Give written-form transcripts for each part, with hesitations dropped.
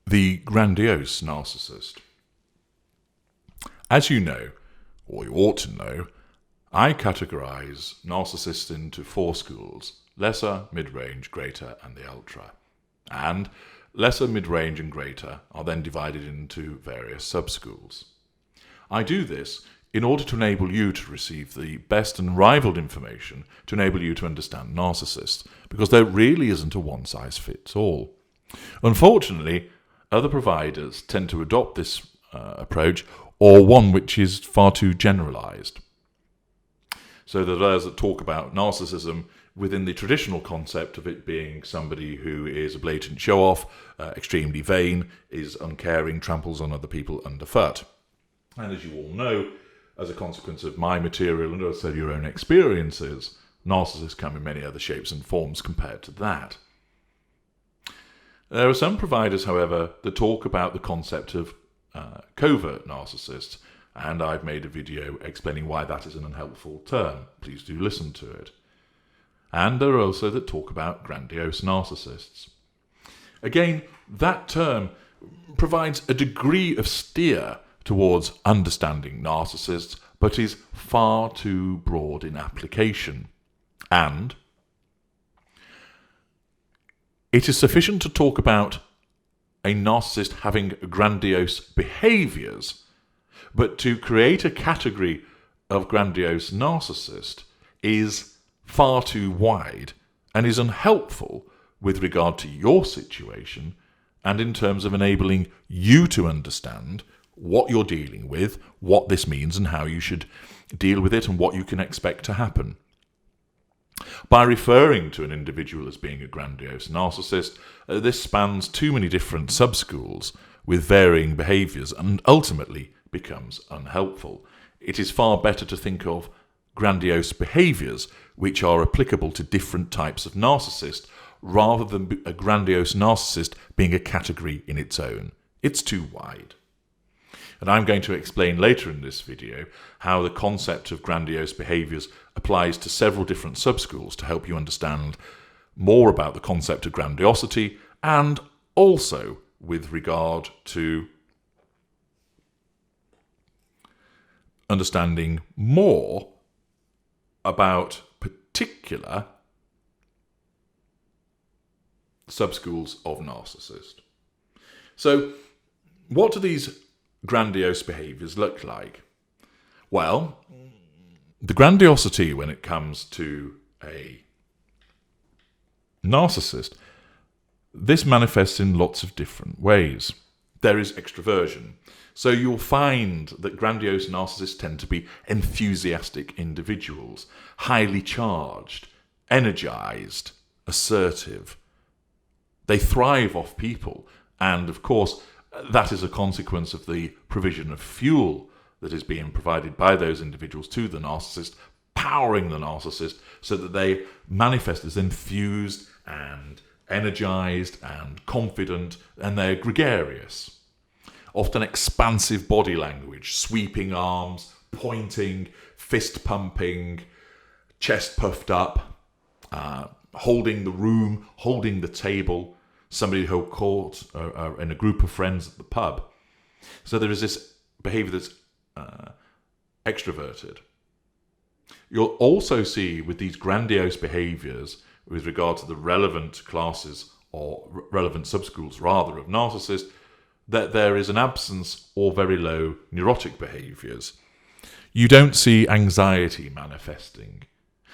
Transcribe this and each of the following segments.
The Grandiose Narcissist. As you know, or you ought to know, I categorise narcissists into 4 schools: lesser, mid-range, greater, and the ultra. And lesser, mid-range, and greater are then divided into various sub-schools. I do this in order to enable you to receive the best and rivaled information to enable you to understand narcissists, because there really isn't a one-size-fits-all. Unfortunately, other providers tend to adopt this approach, or one which is far too generalised. So there are those that talk about narcissism within the traditional concept of it being somebody who is a blatant show-off, extremely vain, is uncaring, tramples on other people underfoot. And as you all know, as a consequence of my material and also your own experiences, narcissists come in many other shapes and forms compared to that. There are some providers, however, that talk about the concept of covert narcissists, and I've made a video explaining why that is an unhelpful term. Please do listen to it. And there are also that talk about grandiose narcissists. Again, that term provides a degree of steer towards understanding narcissists, but is far too broad in application. And it is sufficient to talk about a narcissist having grandiose behaviours, but to create a category of grandiose narcissist is far too wide and is unhelpful with regard to your situation and in terms of enabling you to understand what you're dealing with, what this means and how you should deal with it and what you can expect to happen. By referring to an individual as being a grandiose narcissist, this spans too many different sub-schools with varying behaviours and ultimately becomes unhelpful. It is far better to think of grandiose behaviours which are applicable to different types of narcissist rather than a grandiose narcissist being a category in its own. It's too wide. And I'm going to explain later in this video how the concept of grandiose behaviours applies to several different sub-schools to help you understand more about the concept of grandiosity and also with regard to understanding more about particular sub-schools of narcissist. So, what do these grandiose behaviours look like? Well, the grandiosity when it comes to a narcissist, this manifests in lots of different ways. There is extroversion. So you'll find that grandiose narcissists tend to be enthusiastic individuals, highly charged, energized, assertive. They thrive off people, and of course, that is a consequence of the provision of fuel that is being provided by those individuals to the narcissist, powering the narcissist so that they manifest as enthused and energized and confident, and they're gregarious. Often expansive body language, sweeping arms, pointing, fist pumping, chest puffed up, holding the room, holding the table, somebody who caught in a group of friends at the pub. So there is this behaviour that's extroverted. You'll also see with these grandiose behaviours with regard to the relevant classes or relevant subschools rather of narcissists, that there is an absence or very low neurotic behaviours. You don't see anxiety manifesting.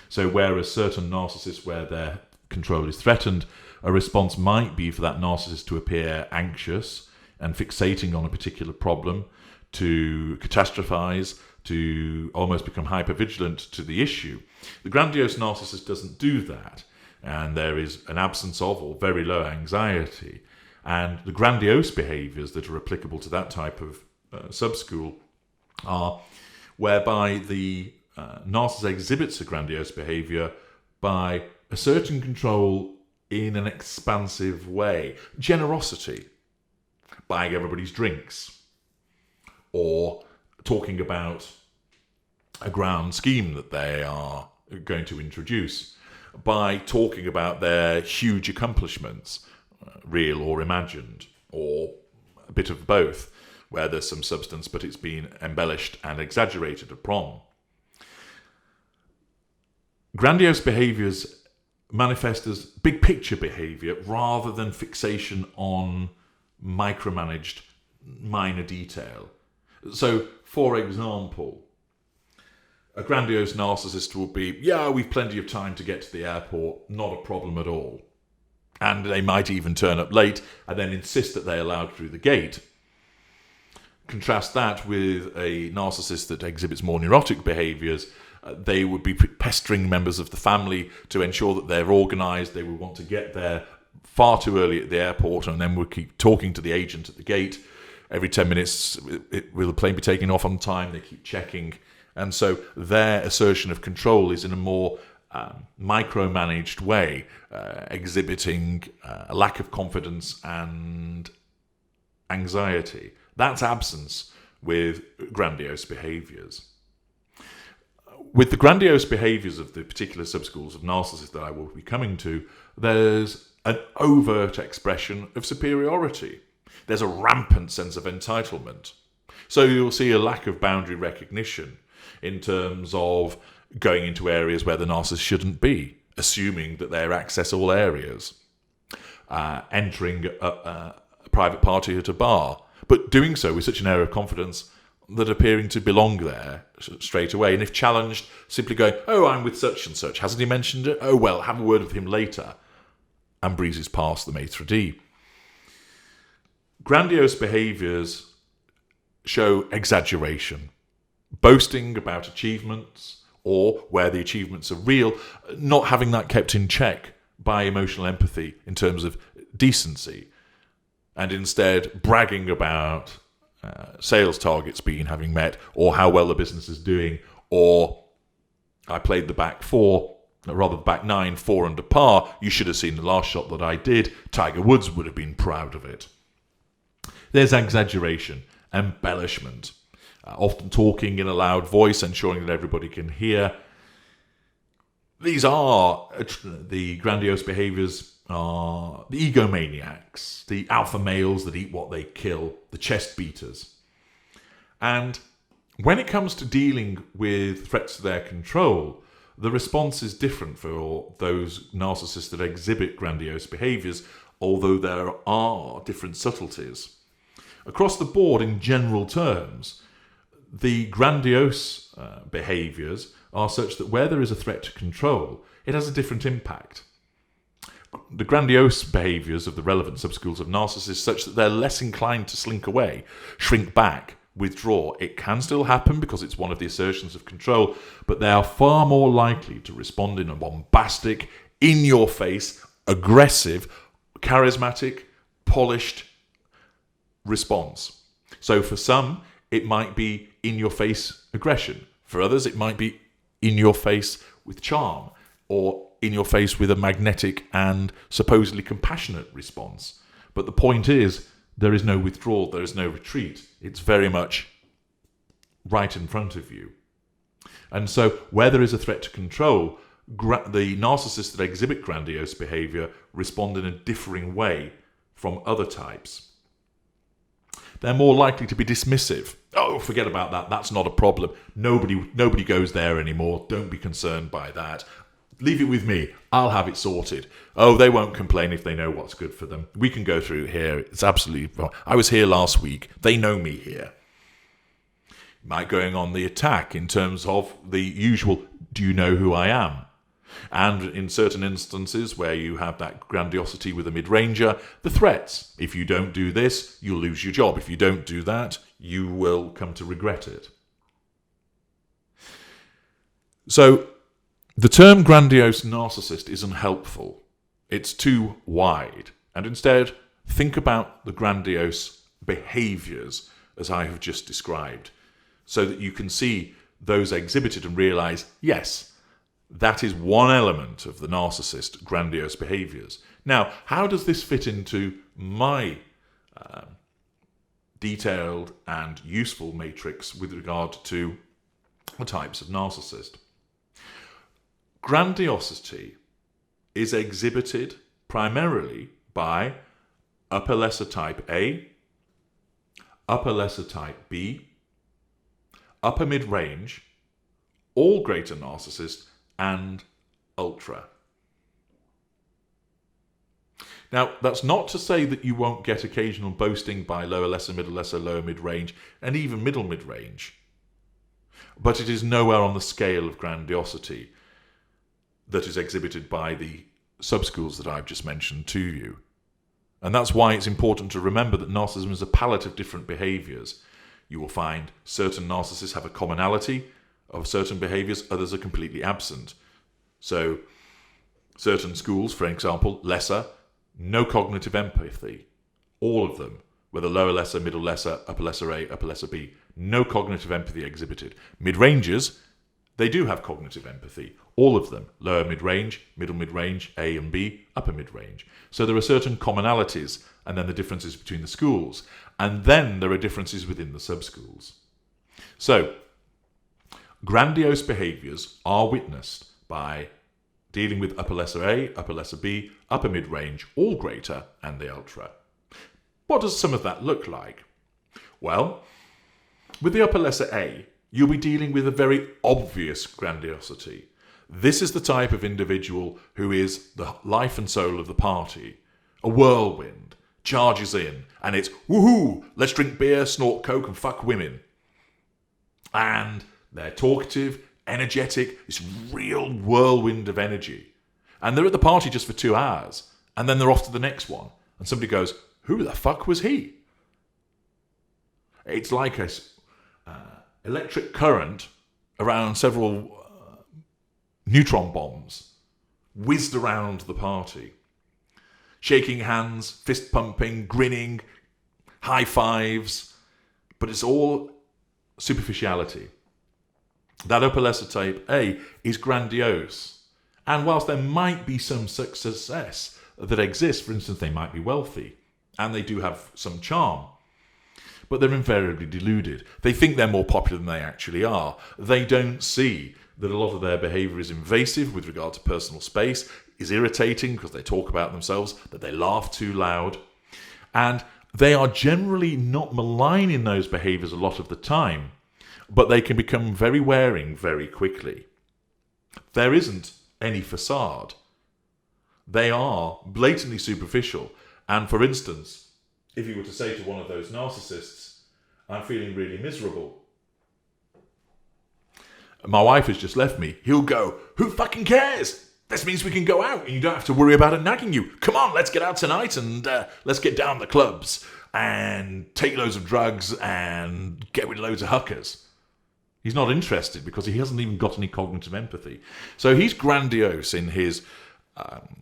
So whereas certain narcissists where their control is threatened, a response might be for that narcissist to appear anxious and fixating on a particular problem, to catastrophize, to almost become hypervigilant to the issue. The grandiose narcissist doesn't do that, and there is an absence of or very low anxiety. And the grandiose behaviours that are applicable to that type of sub-school are whereby the narcissist exhibits a grandiose behaviour by asserting control in an expansive way. Generosity, buying everybody's drinks, or talking about a grand scheme that they are going to introduce, by talking about their huge accomplishments, real or imagined, or a bit of both, where there's some substance, but it's been embellished and exaggerated upon. Grandiose behaviours manifest as big picture behaviour rather than fixation on micromanaged minor detail. So, for example, a grandiose narcissist will be, yeah, we've plenty of time to get to the airport, not a problem at all. And they might even turn up late and then insist that they're allowed through the gate. Contrast that with a narcissist that exhibits more neurotic behaviours. They would be pestering members of the family to ensure that they're organised. They would want to get there far too early at the airport, and then would keep talking to the agent at the gate. Every 10 minutes, will the plane be taking off on time? They keep checking. And so their assertion of control is in a more micromanaged way, exhibiting a lack of confidence and anxiety. That's absence with grandiose behaviours. With the grandiose behaviours of the particular subschools of narcissists that I will be coming to, there's an overt expression of superiority. There's a rampant sense of entitlement. So you'll see a lack of boundary recognition in terms of going into areas where the narcissist shouldn't be, assuming that they access all areas, entering a private party at a bar, but doing so with such an air of confidence that appearing to belong there straight away. And if challenged, simply going, oh, I'm with such and such. Hasn't he mentioned it? Oh, well, have a word with him later. And breezes past the maitre d'. Grandiose behaviours show exaggeration, boasting about achievements, or where the achievements are real, not having that kept in check by emotional empathy in terms of decency, and instead bragging about sales targets having met, or how well the business is doing, or I played the back nine, 4 under par. You should have seen the last shot that I did. Tiger Woods would have been proud of it. There's exaggeration, embellishment, often talking in a loud voice, ensuring that everybody can hear. These are the grandiose behaviours. Are the egomaniacs, the alpha males that eat what they kill, the chest beaters. And when it comes to dealing with threats to their control, the response is different for those narcissists that exhibit grandiose behaviours, although there are different subtleties. Across the board, in general terms, the grandiose behaviours are such that where there is a threat to control, it has a different impact. The grandiose behaviours of the relevant subschools of narcissists such that they're less inclined to slink away, shrink back, withdraw. It can still happen because it's one of the assertions of control, but they are far more likely to respond in a bombastic, in-your-face, aggressive, charismatic, polished response. So for some, it might be in-your-face aggression. For others, it might be in-your-face with charm, or in your face with a magnetic and supposedly compassionate response. But the point is, there is no withdrawal, there is no retreat. It's very much right in front of you. And so, where there is a threat to control, the narcissists that exhibit grandiose behaviour respond in a differing way from other types. They're more likely to be dismissive. Oh, forget about that. That's not a problem. Nobody goes there anymore. Don't be concerned by that. Leave it with me. I'll have it sorted. Oh, they won't complain if they know what's good for them. We can go through here. It's absolutely fine. I was here last week. They know me here. Might going on the attack in terms of the usual, do you know who I am? And in certain instances where you have that grandiosity with a mid-ranger, the threats. If you don't do this, you'll lose your job. If you don't do that, you will come to regret it. So, the term grandiose narcissist isn't helpful. It's too wide. And instead, think about the grandiose behaviours as I have just described, so that you can see those exhibited and realise, yes, that is one element of the narcissist grandiose behaviours. Now, how does this fit into my detailed and useful matrix with regard to the types of narcissist? Grandiosity is exhibited primarily by upper lesser type A, upper lesser type B, upper mid-range, all greater narcissist, and ultra. Now, that's not to say that you won't get occasional boasting by lower lesser, middle lesser, lower mid-range, and even middle mid-range. But it is nowhere on the scale of grandiosity that is exhibited by the subschools that I've just mentioned to you. And that's why it's important to remember that narcissism is a palette of different behaviours. You will find certain narcissists have a commonality of certain behaviours, others are completely absent. So, certain schools, for example, lesser, no cognitive empathy. All of them, whether lower lesser, middle lesser, upper lesser A, upper lesser B, no cognitive empathy exhibited. Mid-rangers, they do have cognitive empathy. All of them, lower mid-range, middle mid-range, A and B, upper mid-range. So there are certain commonalities, and then the differences between the schools. And then there are differences within the subschools. So, grandiose behaviours are witnessed by dealing with upper lesser A, upper lesser B, upper mid-range, all greater, and the ultra. What does some of that look like? Well, with the upper lesser A, you'll be dealing with a very obvious grandiosity. This is the type of individual who is the life and soul of the party. A whirlwind, charges in, and it's, woohoo, let's drink beer, snort coke, and fuck women. And they're talkative, energetic, this real whirlwind of energy. And they're at the party just for 2 hours, and then they're off to the next one. And somebody goes, who the fuck was he? It's like a electric current around several neutron bombs whizzed around the party. Shaking hands, fist pumping, grinning, high fives, but it's all superficiality. That upper lesser type A is grandiose. And whilst there might be some success that exists, for instance, they might be wealthy, and they do have some charm, but they're invariably deluded. They think they're more popular than they actually are. They don't see that a lot of their behaviour is invasive with regard to personal space, is irritating because they talk about themselves, that they laugh too loud, and they are generally not malign in those behaviours a lot of the time, but they can become very wearing very quickly. There isn't any facade. They are blatantly superficial. And for instance, if you were to say to one of those narcissists, I'm feeling really miserable, my wife has just left me, he'll go, who fucking cares? This means we can go out and you don't have to worry about it nagging you. Come on, let's get out tonight and let's get down the clubs and take loads of drugs and get with loads of hookers. He's not interested because he hasn't even got any cognitive empathy. So he's grandiose in his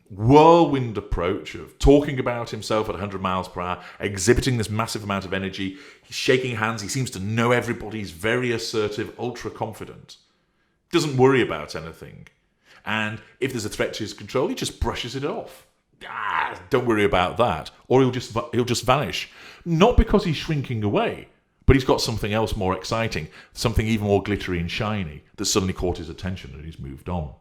whirlwind approach of talking about himself at 100 miles per hour, exhibiting this massive amount of energy. He's shaking hands. He seems to know everybody. He's very assertive, ultra confident. Doesn't worry about anything. And if there's a threat to his control, he just brushes it off. Don't worry about that. Or he'll just vanish. Not because he's shrinking away, but he's got something else more exciting, something even more glittery and shiny that suddenly caught his attention and he's moved on.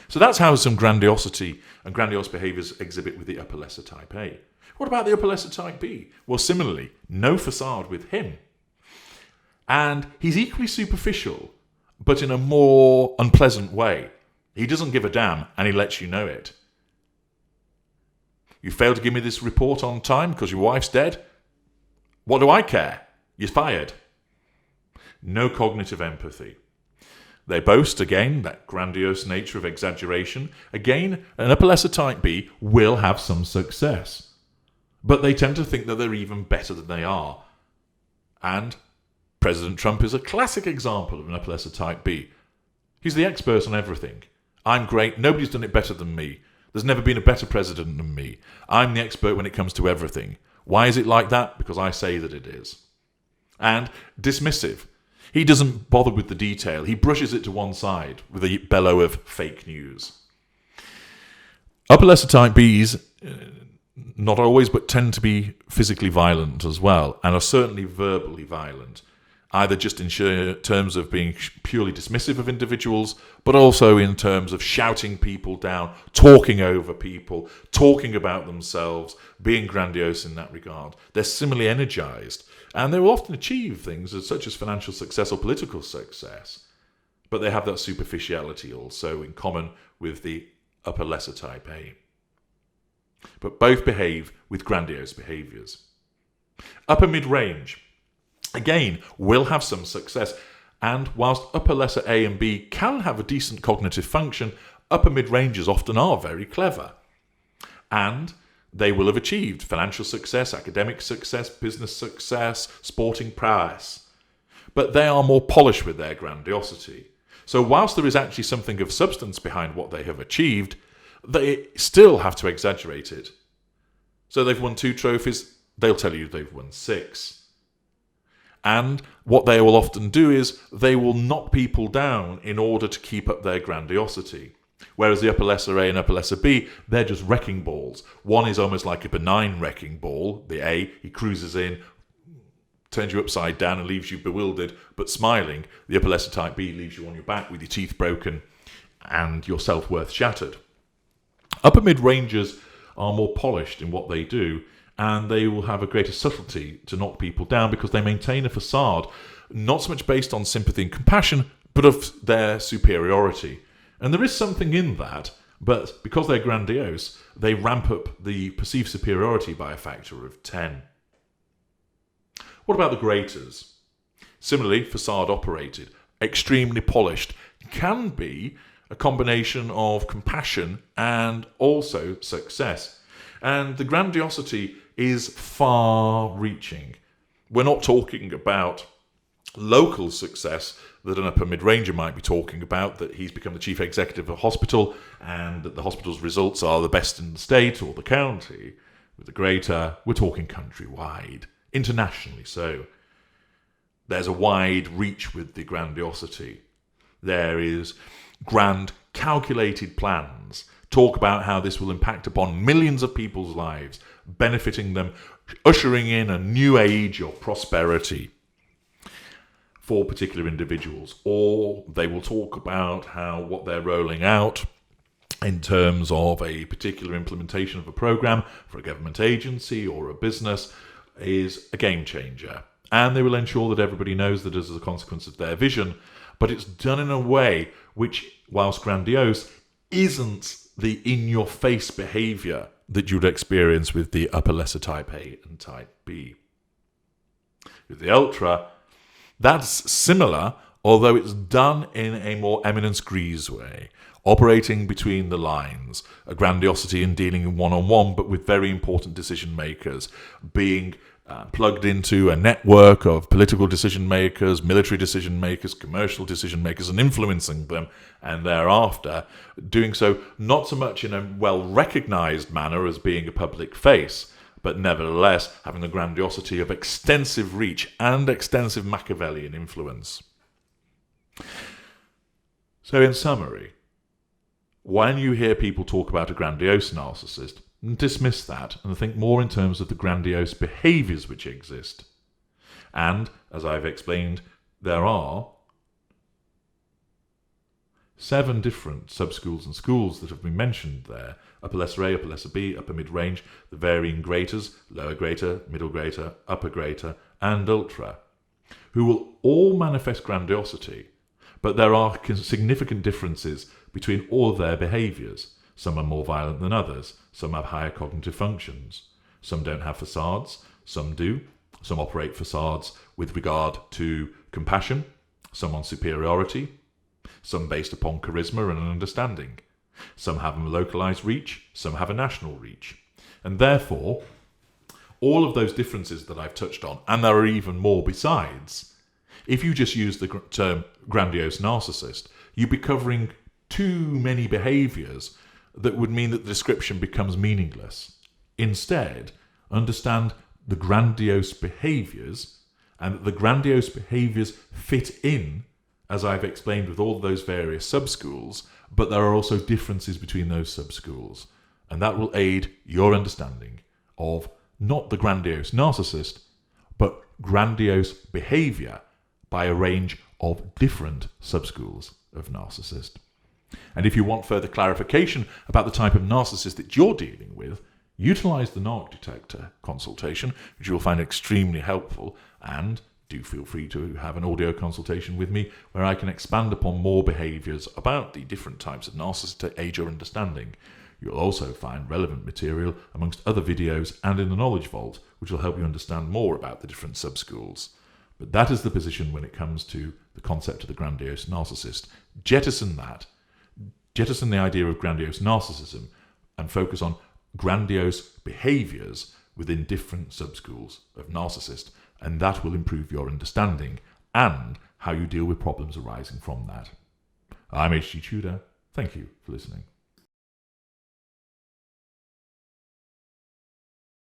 So that's how some grandiosity and grandiose behaviours exhibit with the upper lesser type A. What about the upper lesser type B? Well, similarly, no facade with him. And he's equally superficial, but in a more unpleasant way. He doesn't give a damn, and he lets you know it. You failed to give me this report on time because your wife's dead? What do I care? You're fired. No cognitive empathy. They boast, again, that grandiose nature of exaggeration. Again, an upper lesser type B will have some success. But they tend to think that they're even better than they are. And President Trump is a classic example of an upper lesser type B. He's the expert on everything. I'm great. Nobody's done it better than me. There's never been a better president than me. I'm the expert when it comes to everything. Why is it like that? Because I say that it is. And dismissive. He doesn't bother with the detail. He brushes it to one side with a bellow of fake news. Upper lesser type Bs, not always, but tend to be physically violent as well, and are certainly verbally violent. either just in terms of being purely dismissive of individuals, but also in terms of shouting people down, talking over people, talking about themselves, being grandiose in that regard. They're similarly energized, and they will often achieve things such as financial success or political success, but they have that superficiality also in common with the upper lesser type A. But both behave with grandiose behaviours. Upper mid-range, again, will have some success, and whilst upper lesser A and B can have a decent cognitive function, upper mid-rangers often are very clever. And they will have achieved financial success, academic success, business success, sporting prowess. But they are more polished with their grandiosity. So whilst there is actually something of substance behind what they have achieved, they still have to exaggerate it. So they've won 2 trophies, they'll tell you they've won 6. And what they will often do is they will knock people down in order to keep up their grandiosity. Whereas the upper lesser A and upper lesser B, they're just wrecking balls. One is almost like a benign wrecking ball. The A, he cruises in, turns you upside down and leaves you bewildered but smiling. The upper lesser type B leaves you on your back with your teeth broken and your self-worth shattered. Upper mid-rangers are more polished in what they do, and they will have a greater subtlety to knock people down because they maintain a facade not so much based on sympathy and compassion, but of their superiority. And there is something in that, but because they're grandiose, they ramp up the perceived superiority by a factor of 10. What about the graters? Similarly, facade operated, extremely polished, can be a combination of compassion and also success. And the grandiosity is far-reaching. We're not talking about local success that an upper mid-ranger might be talking about, that he's become the chief executive of a hospital and that the hospital's results are the best in the state or the county. With the greater, we're talking countrywide, internationally so. There's a wide reach with the grandiosity. There is grand, calculated plans. Talk about how this will impact upon millions of people's lives, benefiting them, ushering in a new age of prosperity for particular individuals. Or they will talk about how what they're rolling out in terms of a particular implementation of a program for a government agency or a business is a game changer. And they will ensure that everybody knows that as a consequence of their vision, but it's done in a way which, whilst grandiose, isn't the in-your-face behaviour that you'd experience with the upper lesser type A and type B. With the ultra, that's similar, although it's done in a more eminence grise way, operating between the lines, a grandiosity in dealing one-on-one, but with very important decision makers, being plugged into a network of political decision makers, military decision makers, commercial decision makers, and influencing them, and thereafter doing so not so much in a well-recognized manner as being a public face, but nevertheless having the grandiosity of extensive reach and extensive Machiavellian influence. So in summary, when you hear people talk about a grandiose narcissist, dismiss that and think more in terms of the grandiose behaviours which exist. And, as I've explained, there are 7 different sub-schools and schools that have been mentioned there. Upper lesser A, upper lesser B, upper mid-range, the varying graters, lower greater, middle greater, upper greater, and ultra, who will all manifest grandiosity, but there are significant differences between all of their behaviours. Some are more violent than others. Some have higher cognitive functions. Some don't have facades. Some do. Some operate facades with regard to compassion. Some on superiority. Some based upon charisma and understanding. Some have a localized reach. Some have a national reach. And therefore, all of those differences that I've touched on, and there are even more besides, if you just use the term grandiose narcissist, you'd be covering too many behaviours that would mean that the description becomes meaningless. Instead, understand the grandiose behaviours, and that the grandiose behaviours fit in, as I've explained with all those various sub-schools, but there are also differences between those sub-schools, and that will aid your understanding of not the grandiose narcissist, but grandiose behaviour, by a range of different subschools of narcissist. And if you want further clarification about the type of narcissist that you're dealing with, utilize the Narc Detector consultation, which you'll find extremely helpful, and do feel free to have an audio consultation with me where I can expand upon more behaviours about the different types of narcissists to aid your understanding. You'll also find relevant material amongst other videos and in the Knowledge Vault, which will help you understand more about the different subschools. But that is the position when it comes to the concept of the grandiose narcissist. Jettison that. Jettison the idea of grandiose narcissism and focus on grandiose behaviours within different subschools of narcissist, and that will improve your understanding and how you deal with problems arising from that. I'm H.G. Tudor. Thank you for listening.